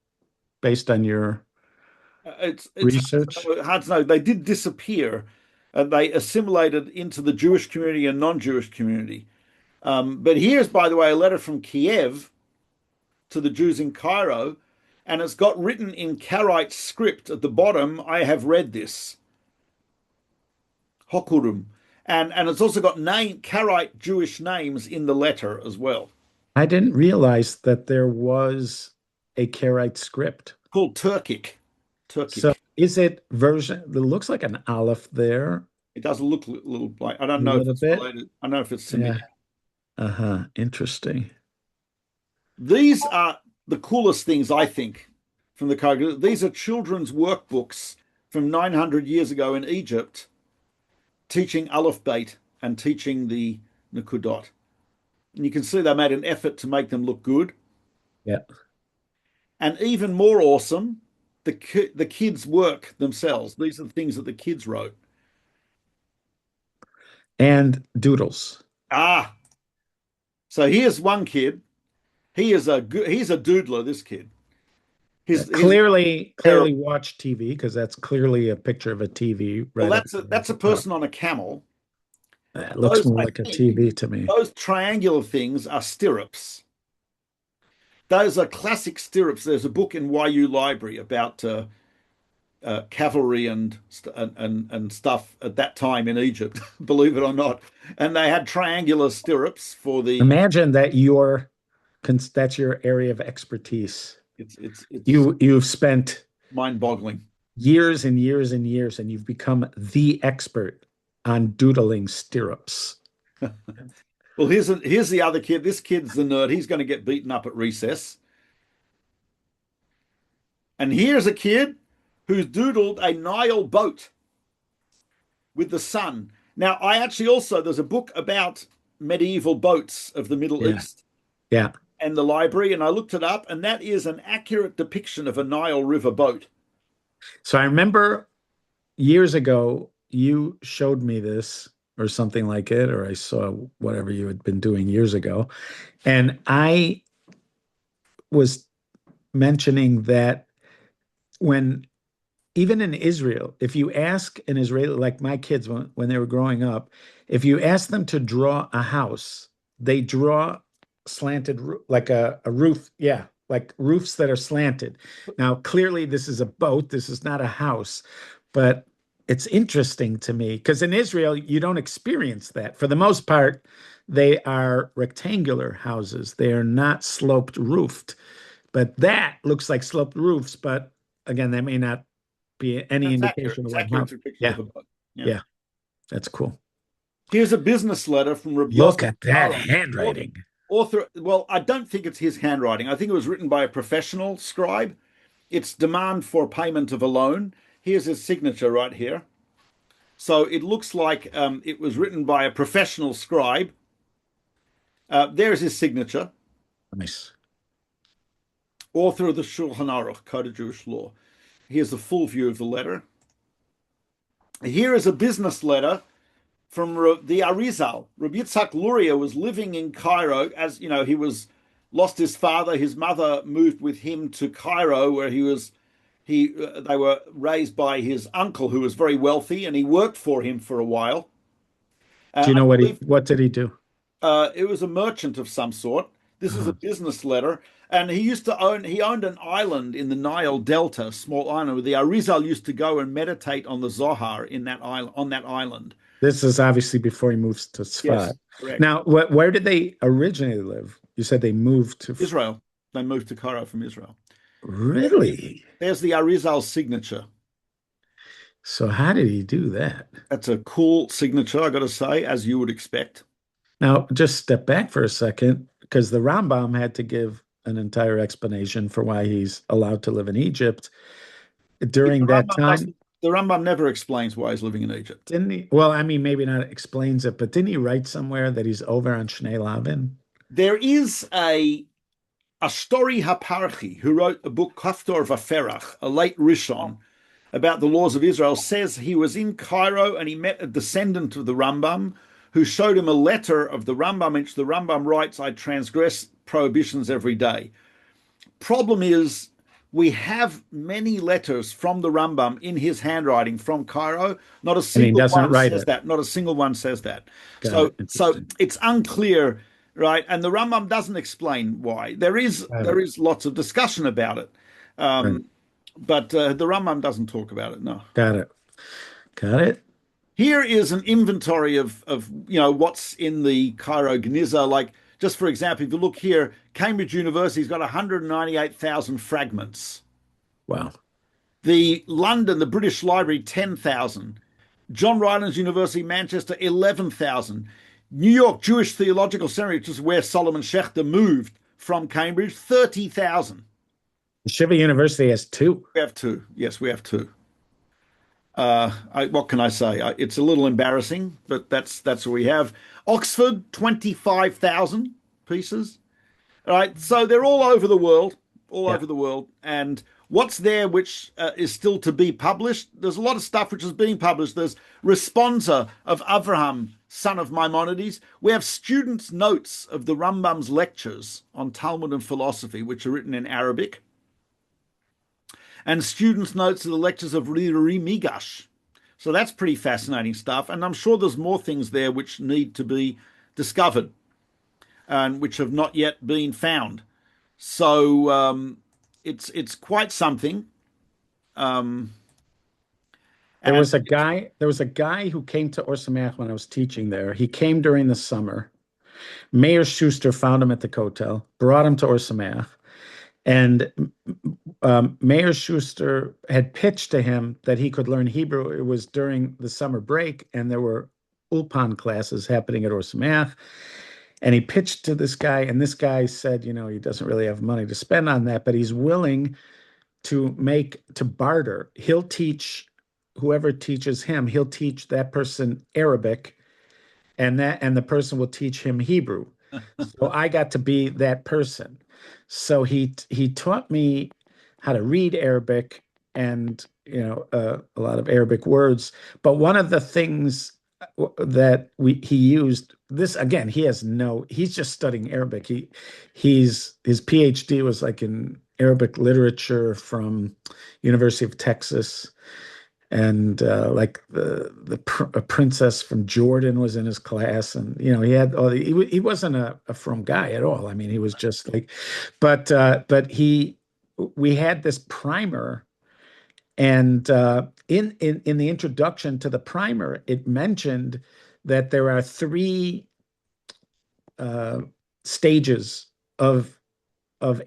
based on your research? Hard to know. They did disappear. They assimilated into the Jewish community and non-Jewish community. But here's, by the way, a letter from Kiev to the Jews in Cairo, and it's got written in Karaite script at the bottom, I have read this. Hokurum. And it's also got Karaite Jewish names in the letter as well. I didn't realize that there was a Karaite script. Called Turkic. So is it version, it looks like an aleph there. It does look a little like, I don't know if it's related. I don't know if it's Semitic. Yeah. Interesting. These are the coolest things, I think, from the Cairo. These are children's workbooks from 900 years ago in Egypt, teaching Aleph Beit and teaching the Nakudot. And you can see they made an effort to make them look good. Yeah. And even more awesome, the kids' work themselves. These are the things that the kids wrote. And doodles. So here's one kid. He's a doodler, this kid. Clearly watched TV, because that's clearly a picture of a TV. Right, well, that's a person on a camel. It looks more like a TV to me. Those triangular things are stirrups. Those are classic stirrups. There's a book in YU Library about cavalry and stuff at that time in Egypt, believe it or not. And they had triangular stirrups for the. Imagine that that's your area of expertise. You've spent mind-boggling years and years and years, and you've become the expert on doodling stirrups. Well, here's the other kid. This kid's the nerd. He's going to get beaten up at recess. And here's a kid who's doodled a Nile boat with the sun. Now, there's a book about medieval boats of the Middle East. Yeah. And the library, and I looked it up, and that is an accurate depiction of a Nile River boat. So I remember years ago, you showed me this or something like it, or I saw whatever you had been doing years ago. And I was mentioning that even in Israel, if you ask an Israeli, like my kids when they were growing up, if you ask them to draw a house, they draw slanted, like a roof. Yeah, like roofs that are slanted. Now, clearly this is a boat. This is not a house, but it's interesting to me because in Israel, you don't experience that. For the most part, they are rectangular houses. They are not sloped roofed, but that looks like sloped roofs. But again, that may not be any indication of what house. Yeah, that's cool. Here's a business letter from Rabbi Look at that handwriting. Well, I don't think it's his handwriting. I think it was written by a professional scribe. It's demand for payment of a loan. Here's his signature right here. So it looks like it was written by a professional scribe. There's his signature. Nice. author of the Shulchan Aruch, Code of Jewish Law. Here's the full view of the letter. Here is a business letter from the Arizal. Rabbi Yitzhak Luria was living in Cairo. As you know, he was lost his father. His mother moved with him to Cairo, where they were raised by his uncle, who was very wealthy, and he worked for him for a while. Do you I know believe what did he do? it was a merchant of some sort. This is a Uh-huh. business letter, and he owned an island in the Nile Delta, a small island, where the Arizal used to go and meditate on the Zohar in that island, on that island. This is obviously before he moves to Yes, Sfat. correct. Now, where did they originally live? You said they moved to. Israel. They moved to Cairo from Israel. Really? There's the Arizal signature. So how did he do that? That's a cool signature, I got to say, as you would expect. Now, just step back for a second, because the Rambam had to give an entire explanation for why he's allowed to live in Egypt The during that Rambam time. doesn't. The Rambam never explains why he's living in Egypt. Didn't he? Well, I mean, maybe not explains it, but didn't he write somewhere that he's over on Shnei Lavin? There is a story Haparchi, who wrote a book Kaftor Vaferach, a late Rishon, about the laws of Israel, says he was in Cairo and he met a descendant of the Rambam who showed him a letter of the Rambam in which the Rambam writes, I transgress prohibitions every day. Problem is, we have many letters from the Rambam in his handwriting from Cairo. Not a And he single doesn't one write says it. that. Not a single one says that. Got it. So Interesting. it's unclear, right? And the Rambam doesn't explain why. There is Got there it. is lots of discussion about it, Right. but the Rambam doesn't talk about it. No. Got it. Got it. Here is an inventory of what's in the Cairo Geniza. Like, just for example, if you look here, Cambridge University's got 198,000 fragments. Wow. The British Library, 10,000. John Rylands University, Manchester, 11,000. New York Jewish Theological Seminary, which is where Solomon Schechter moved from Cambridge, 30,000. Shiva University has two. We have two. Yes, we have two. What can I say? It's a little embarrassing, but that's what we have. Oxford, 25,000 pieces. All right, so they're all over the world, all Yeah. over the world. And what's there which is still to be published? There's a lot of stuff which is being published. There's Responsa of Avraham, son of Maimonides. We have students' notes of the Rambam's lectures on Talmud and philosophy, which are written in Arabic, and students' notes of the lectures of Riri Migash. So that's pretty fascinating stuff. And I'm sure there's more things there which need to be discovered and which have not yet been found. So it's quite something. Um, There and was a guy, there was a guy who came to Or Sameach when I was teaching there. He came during the summer. Mayor Schuster found him at the Kotel, brought him to Or Sameach, and Mayor Schuster had pitched to him that he could learn Hebrew. It was during the summer break, and there were Ulpan classes happening at Or Sameach. And he pitched to this guy, and this guy said, he doesn't really have money to spend on that, but he's willing to barter. He'll teach whoever teaches him, he'll teach that person Arabic, and the person will teach him Hebrew. So I got to be that person. So he taught me how to read Arabic and a lot of Arabic words. But one of the things that he used this again, he's just studying Arabic. His PhD was like in Arabic literature from University of Texas, and like a princess from Jordan was in his class, and he had he wasn't a from guy at all. I mean, he was just like, but we had this primer, and in the introduction to the primer, it mentioned that there are three uh, stages of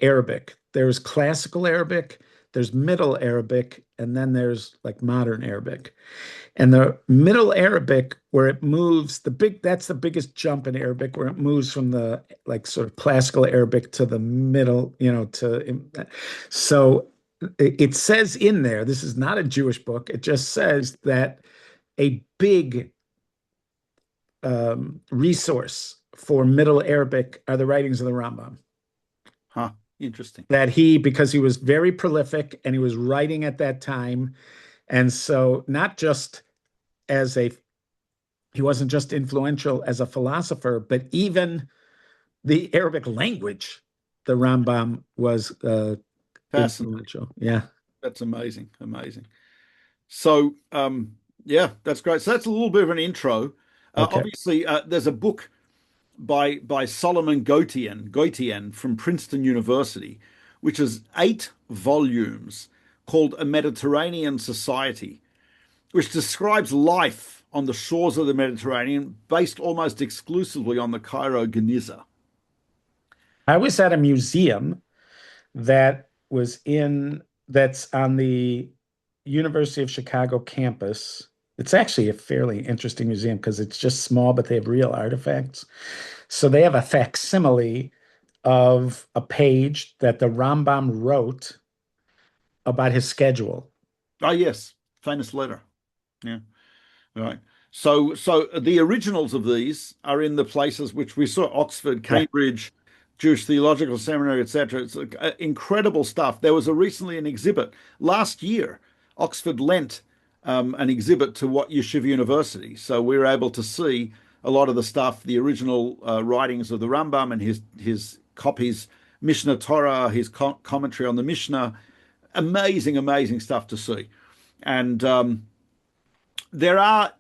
Arabic. There's classical Arabic, there's middle Arabic, and then there's like modern Arabic. And the middle Arabic, where it moves, that's the biggest jump in Arabic, where it moves from the like sort of classical Arabic to the middle, so it says in there, this is not a Jewish book, it just says that a big resource for Middle Arabic are the writings of the Rambam. huh, Interesting. that because he was very prolific and he was writing at that time. And so not just as a, he wasn't just influential as a philosopher, but even the Arabic language, the Rambam was Fascinating. influential. Yeah. That's amazing. Amazing. So, yeah, that's great. So that's a little bit of an intro. Okay. Obviously, there's a book by Solomon Goitian from Princeton University, which is 8 volumes called A Mediterranean Society, which describes life on the shores of the Mediterranean, based almost exclusively on the Cairo Geniza. I was at a museum that that's on the University of Chicago campus. It's actually a fairly interesting museum because it's just small, but they have real artifacts. So they have a facsimile of a page that the Rambam wrote about his schedule. Oh, yes, famous letter. Yeah. Right. So the originals of these are in the places which we saw: Oxford, Yeah. Cambridge, Jewish Theological Seminary, etc. It's incredible stuff. There was recently an exhibit last year. Oxford lent an exhibit to What Yeshiva University, so we were able to see a lot of the stuff, the original writings of the Rambam and his copies, Mishnah Torah, his commentary on the Mishnah. Amazing, amazing stuff to see, and there are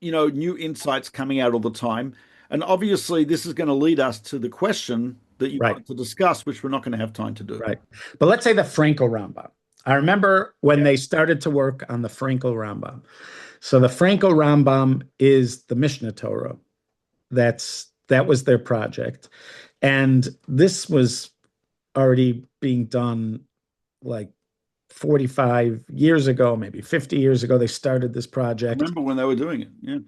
new insights coming out all the time. And obviously, this is going to lead us to the question that you Right. wanted to discuss, which we're not going to have time to do. Right. But let's say the Frankel Rambam. I remember when they started to work on the Frankel Rambam. So the Frankel Rambam is the Mishnah Torah. That was their project. And this was already being done like 45 years ago, maybe 50 years ago. They started this I project. remember when they were doing it. Yeah.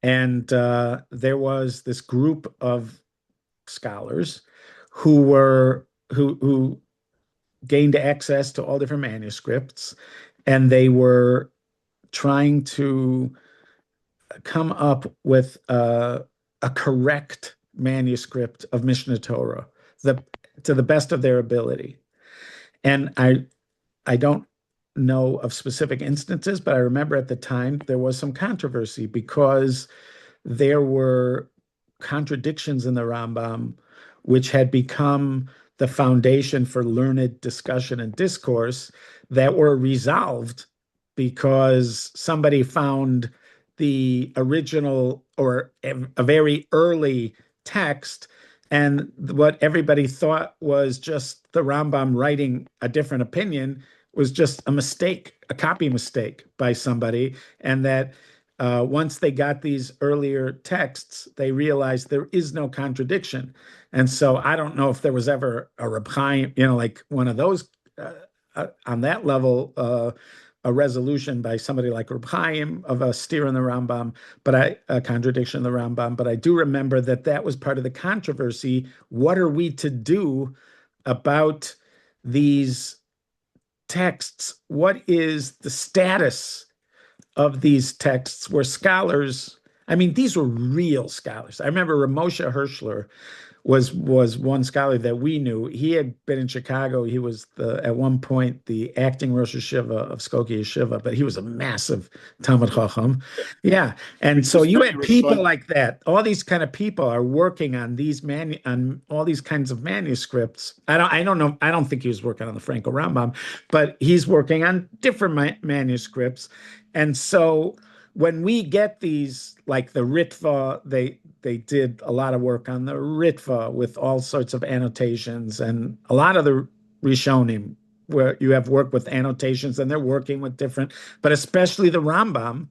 And there was this group of scholars who gained access to all different manuscripts, and they were trying to come up with a correct manuscript of Mishnah Torah, the to the best of their ability. And I don't know of specific instances, but I remember at the time there was some controversy because there were contradictions in the Rambam, which had become the foundation for learned discussion and discourse, that were resolved because somebody found the original or a very early text, and what everybody thought was just the Rambam writing a different opinion was just a mistake, a copy mistake by somebody, and that once they got these earlier texts, they realized there is no contradiction. And so I don't know if there was ever a Reb Chaim, like one of those on that level, a resolution by somebody like Reb Chaim of a steer in the Rambam, but a contradiction in the Rambam. But I do remember that was part of the controversy. What are we to do about these texts? What is the status of these texts where scholars, I mean, these were real scholars. I remember Ramosha Hirschler was one scholar that we knew. He had been in Chicago. He was at one point the acting Rosh Hashiva of Skokie Yeshiva, but he was a massive Talmud Chacham. Yeah. And so you had people like that. All these kind of people are working on on all these kinds of manuscripts. I don't know. I don't think he was working on the Franco Rambam, but he's working on different manuscripts. And so when we get these, like the Ritva, they did a lot of work on the Ritva with all sorts of annotations, and a lot of the Rishonim where you have work with annotations and they're working with different, but especially the Rambam.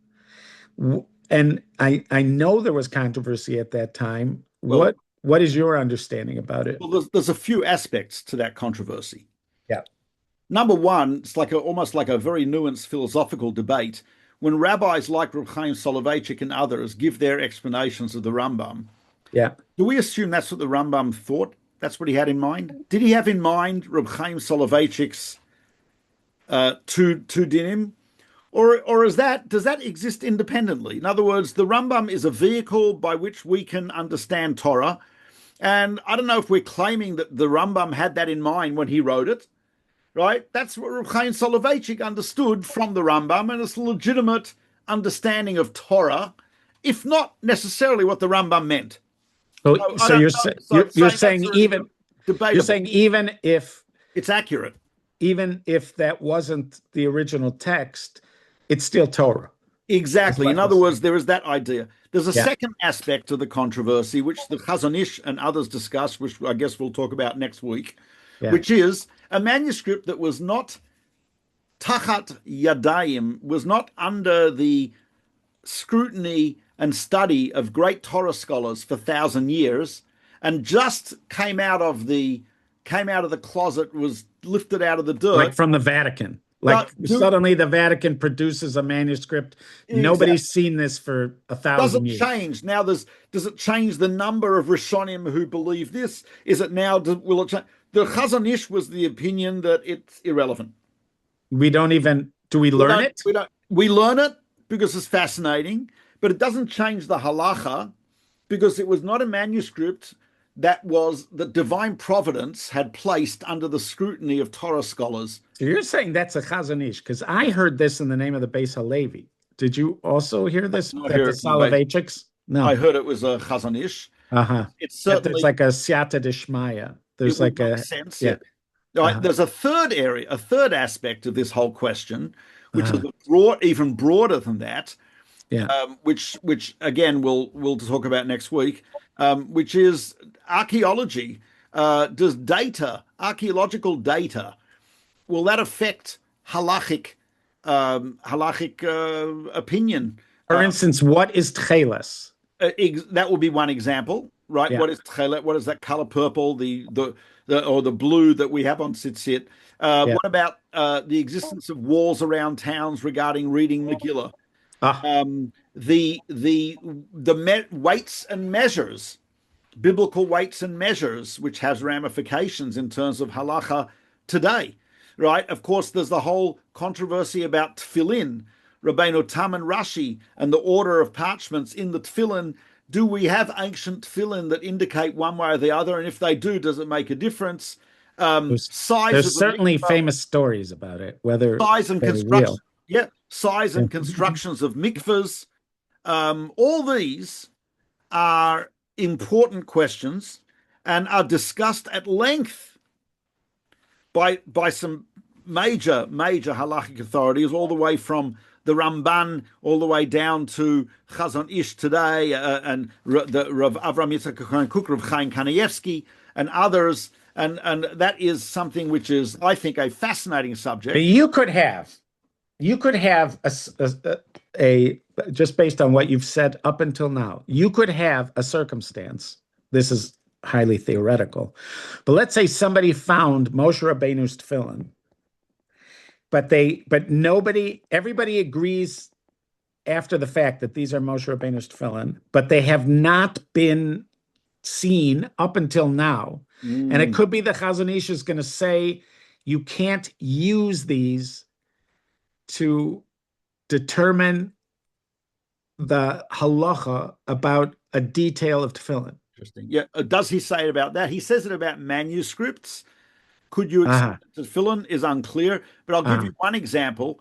And I know there was controversy at that time. Well, What is your understanding about it? well, there's a few aspects to that controversy. Yeah. Number one, it's almost like a very nuanced philosophical debate. When rabbis like Reb Chaim Soloveitchik and others give their explanations of the Rambam, Yeah. do we assume that's what the Rambam thought? That's what he had in mind? Did he have in mind Reb Chaim Soloveitchik's two dinim? Or does that exist independently? In other words, the Rambam is a vehicle by which we can understand Torah, And I don't know if we're claiming that the Rambam had that in mind when he wrote it, right? That's what Reb Chaim Soloveitchik understood from the Rambam, and it's a legitimate understanding of Torah, if not necessarily what the Rambam meant. So, So I so don't you're know. So you're saying saying that's even debatable. you're saying It's accurate. even if that wasn't the original text, it's still Torah. Exactly. In other words, there is that idea. There's a Yeah. second aspect to the controversy, which the Chazon Ish and others discuss, which I guess we'll talk about next week, Yeah. which is a manuscript that was not tachat yadayim, was not under the scrutiny and study of great Torah scholars for 1,000 years, and just came out of the closet, was lifted out of the dirt. Like from the Vatican. Like suddenly the Vatican produces a manuscript. Exactly. Nobody's seen this for 1,000 years. Does it change now? Does it change the number of Rishonim who believe this? Is it now? Will it change? The Chazon Ish was the opinion that it's irrelevant. We don't even. Do we learn it? We learn it because it's fascinating, but it doesn't change the halacha because it was not a manuscript that divine providence had placed under the scrutiny of Torah scholars. So you're saying that's a Chazon Ish, because I heard this in the name of the Beis Halevi. Did you also hear this? That the Soloveitchiks? No, I heard it was a Chazon Ish. It's certainly it's like a Siyata Dishmaya. There's like a sense. Yeah. Right. There's a third area, a third aspect of this whole question, which is even broader than that. Yeah. Which again we'll talk about next week. Which is archaeology. Does archaeological data, will that affect halachic opinion? For instance, what is tcheles? That will be one example, right? Yeah. What is tchelet? What is that color purple? The blue that we have on tzitzit? What about the existence of walls around towns regarding reading Megillah? The weights and measures, biblical weights and measures, which has ramifications in terms of halacha today, right? Of course, there's the whole controversy about tefillin, Rabbeinu Tam and Rashi, and the order of parchments in the tefillin. Do we have ancient tefillin that indicate one way or the other? And if they do, does it make a difference? There's certainly famous stories about it, whether size and construction. Yeah, size and constructions of mikvahs. All these are important questions and are discussed at length by some major halachic authorities, all the way from the Ramban all the way down to Chazon Ish today, and the Rav Avram Yitzchak Kohen Kook, Rav Chaim Kanievsky, and others. And that is something which is, I think, a fascinating subject. But you could have a just based on what you've said up until now, you could have a circumstance. This is highly theoretical, but let's say somebody found Moshe Rabbeinu's tefillin, but everybody agrees after the fact that these are Moshe Rabbeinu's tefillin, but they have not been seen up until now. And it could be the Chazon Ish is going to say you can't use these to determine the halacha about a detail of tefillin. Interesting. Yeah. Does he say it about that? He says it about manuscripts. Could you accept tefillin is unclear, but I'll give you one example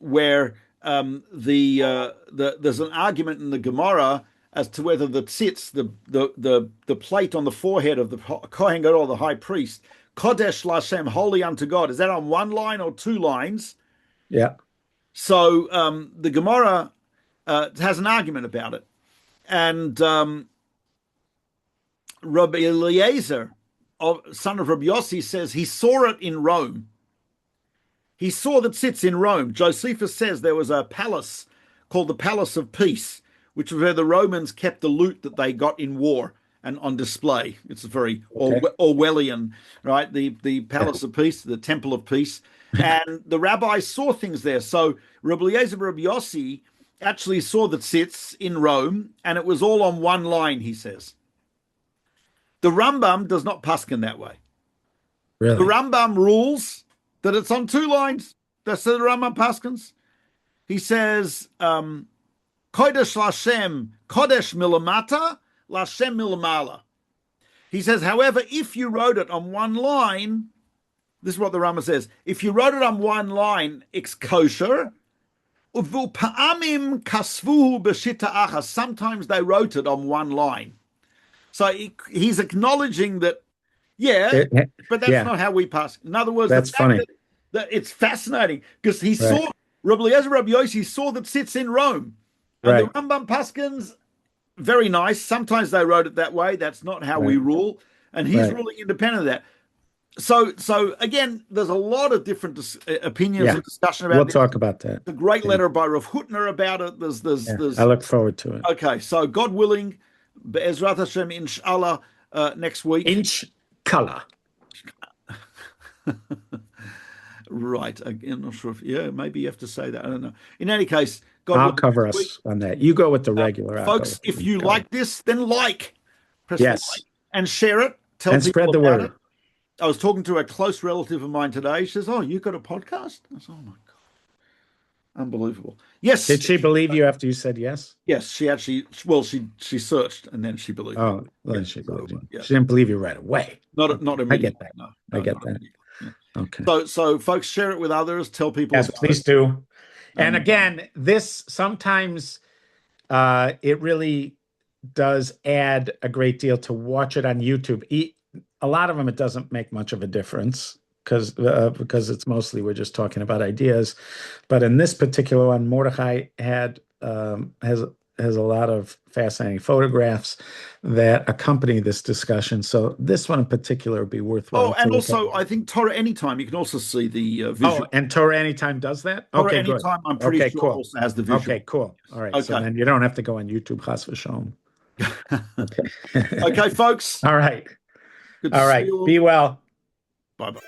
where there's an argument in the Gemara as to whether the tzitz, the plate on the forehead of the Kohen Gadol, the high priest, Kodesh Lashem, holy unto God, is that on one line or two lines? Yeah. So the Gemara has an argument about it. And Rabbi Eliezer, son of Rabbi Yossi, says he saw it in Rome. He saw the tzitz in Rome. Josephus says there was a palace called the Palace of Peace, which was where the Romans kept the loot that they got in war and on display. It's very Orwellian, right? The Palace of Peace, the Temple of Peace. And the rabbis saw things there. So Rabbi Eliezer Rabbi Yossi actually saw the tzitz in Rome, and it was all on one line, he says. The Rambam does not paskin that way. Really? The Rambam rules that it's on two lines. That's the Rambam paskins. He says, Kodesh Lashem, Kodesh Milamata, Lashem Milamala. He says, however, if you wrote it on one line, this is what the Rama says, if you wrote it on one line, it's kosher. Sometimes they wrote it on one line. So he's acknowledging that, but that's not how we pass. In other words, that's funny. That it's fascinating because he saw, Rabbi Eliezer Rabbi Yossi saw that sits in Rome. And the Rambam Paskins, very nice. Sometimes they wrote it that way. That's not how we rule. And he's ruling independent of that. So again, there's a lot of different opinions and discussion about this. We'll talk about that. The great letter by Rav Hutner about it. There's I look forward to it. Okay, so God willing, Be'ezrat Hashem, inshallah, next week. Inshallah. Right. I'm not sure if, maybe you have to say that. I don't know. In any case, God I'll cover us on that. You go with the regular. Folks, if you like this, then press like and share it. Tell and people spread the about word. It. I was talking to a close relative of mine today. She says, "Oh, you got a podcast?" I said, "Oh my God, unbelievable!" Yes. Did she believe you after you said yes? Yes, she actually. Well, she searched and then she believed. Oh, then she believed you. She didn't believe you right away. Not immediately. I get that. No, I get that. Yeah. Okay. So folks, share it with others. Tell people. Yes, please do. And again, this sometimes it really does add a great deal to watch it on YouTube. A lot of them, it doesn't make much of a difference because it's mostly we're just talking about ideas. But in this particular one, Mordechai has a lot of fascinating photographs that accompany this discussion. So this one in particular would be worthwhile. Oh, and also I think Torah Anytime, you can also see the visual. Oh, and Torah Anytime does that? Torah Anytime, I'm pretty sure cool. also has the visual. Okay, cool. All right. So then you don't have to go on YouTube, Chas v'sholom. Okay, folks. All right. Good All right. Be well. Bye-bye.